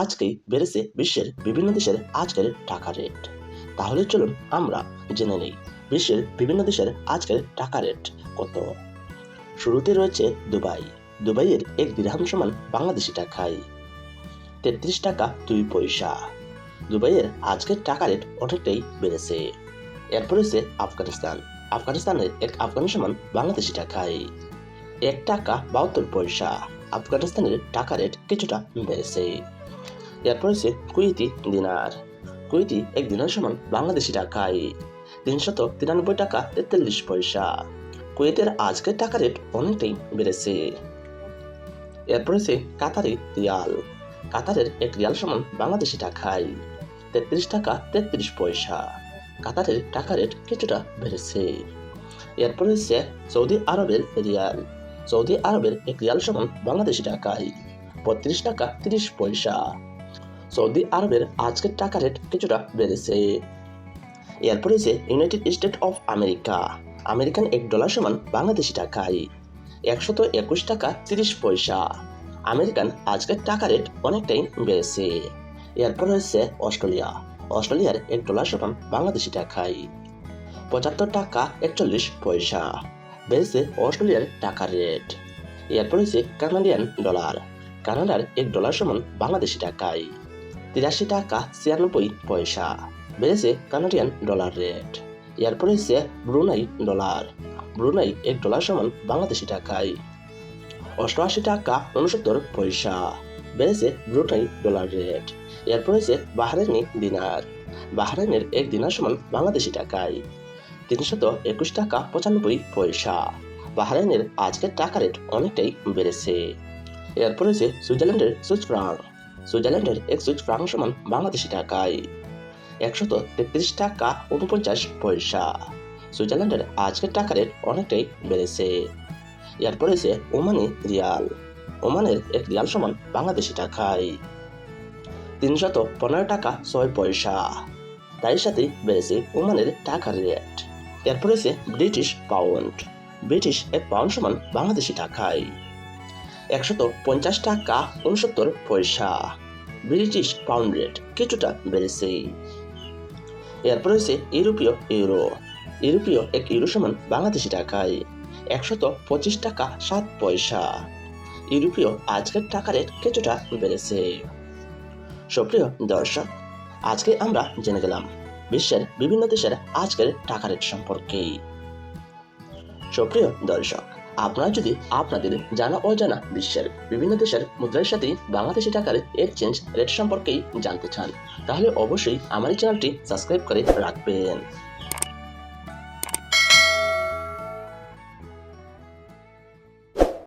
আজকেই বেড়েছে বিশ্বের বিভিন্ন দেশের আজকের টাকা রেট। তাহলে চলুন আমরা জেনে নেই বিশ্বের বিভিন্ন দেশের আজকের টাকা রেট কত। শুরুতে রয়েছে দুবাই। দুবাইয়ের এক দিরহাম সমান বাংলাদেশি টাকায় 33 টাকা 2 পয়সা। দুবাইয়ের আজকের টাকা রেট অনেকটাই বেড়েছে। এরপর রয়েছে আফগানিস্তান। আফগানিস্তানের এক আফগানি সমান বাংলাদেশি টাকায় 1 টাকা 72 পয়সা। আফগানিস্তানের টাকা রেট কিছুটা বেড়েছে। এরপর রয়েছে কুয়েতি দিনার। কুয়েতি এক দিনার সমান বাংলাদেশি টাকায় 393 টাকা 43 পয়সা। কুয়েতের আজকের টাকা রেট অনেকটাই বেড়েছে। এরপর রয়েছে কাতারি রিয়াল। কাতারের এক রিয়াল সমান বাংলাদেশি টাকায় 33 টাকা 33 পয়সা। কাতারের টাকা রেট কিছুটা বেড়েছে। এরপর রয়েছে সৌদি আরবের রিয়াল। সৌদি আরবের এক রিয়াল সমান বাংলাদেশি টাকায় 32 টাকা 30 পয়সা। সৌদি আরবের আজকের টাকা রেট কিছুটা বেড়েছে। এরপর রয়েছে United state of America. American $1 সমান বাংলাদেশি টাকায় 121 টাকা 30 পয়সা। আমেরিকান আজকের টাকা রেট অনেকটাই বেড়েছে। এরপর রয়েছে অস্ট্রেলিয়া। অস্ট্রেলিয়ার $1 সমান বাংলাদেশি টাকায় 75 টাকা 41 পয়সা। বেড়েছে অস্ট্রেলিয়ার টাকা রেট। এরপর রয়েছে কানাডিয়ান ডলার। কানাডার $1 সমান বাংলাদেশি টাকায় 83 টাকা 96 পয়সা। বেড়েছে কানাডিয়ান ডলার রেট। এরপর রয়েছে ব্রুনাই ডলার। ব্রুনাই $1 সমান বাংলাদেশি টাকায় 88 টাকা 69 পয়সা। বেড়েছে ব্রুনাই ডলার রেট। এরপর রয়েছে বাহরাইনি দিনার। বাহরাইনের এক দিনার সমান বাংলাদেশি টাকায় 321 টাকা 95 পয়সা। বাহরাইনের আজকের টাকা রেট অনেকটাই বেড়েছে। এরপর রয়েছে সুইজারল্যান্ডের সুইস ফ্রাঙ্ক। সুইজারল্যান্ডের এক সুইস ফ্রাঙ্ক সমান বাংলাদেশি টাকায় 133 টাকা 49 পয়সা। সুইজারল্যান্ডের আজকের টাকা রেট অনেকটাই বেড়েছে। এরপর রয়েছে ওমানি রিয়াল। ওমানের এক রিয়াল সমান বাংলাদেশি টাকায় 315 টাকা 6 পয়সা। তাই সাথেই বেড়েছে ওমানের টাকার রেট। এরপর রয়েছে ব্রিটিশ পাউন্ড। ব্রিটিশ এক পাউন্ড সমান বাংলাদেশি টাকায় 150 টাকা 69 পয়সা। ব্রিটিশ পাউন্ড রেট কিছুটা বেড়েছে। এরপর রয়েছে ইউরোপীয় ইউরো। ইউরোপীয় এক ইউরো সমান বাংলাদেশি টাকায় 125 টাকা 7 পয়সা। ইউরোপীয় আজকের টাকা রেট কিছুটা বেড়েছে। সুপ্রিয় দর্শক, আজকে আমরা জেনে গেলাম বিশ্বের বিভিন্ন দেশের আজকের টাকা রেট সম্পর্কে। সুপ্রিয় দর্শক, আপনারা যদি আপনাদের জানা অজানা বিশ্বের বিভিন্ন দেশের মুদ্রার সাথে বাংলাদেশি টাকার এক্সচেঞ্জ রেট সম্পর্কেই জানতে চান, তাহলে অবশ্যই আমার এই চ্যানেলটি সাবস্ক্রাইব করে রাখবেন।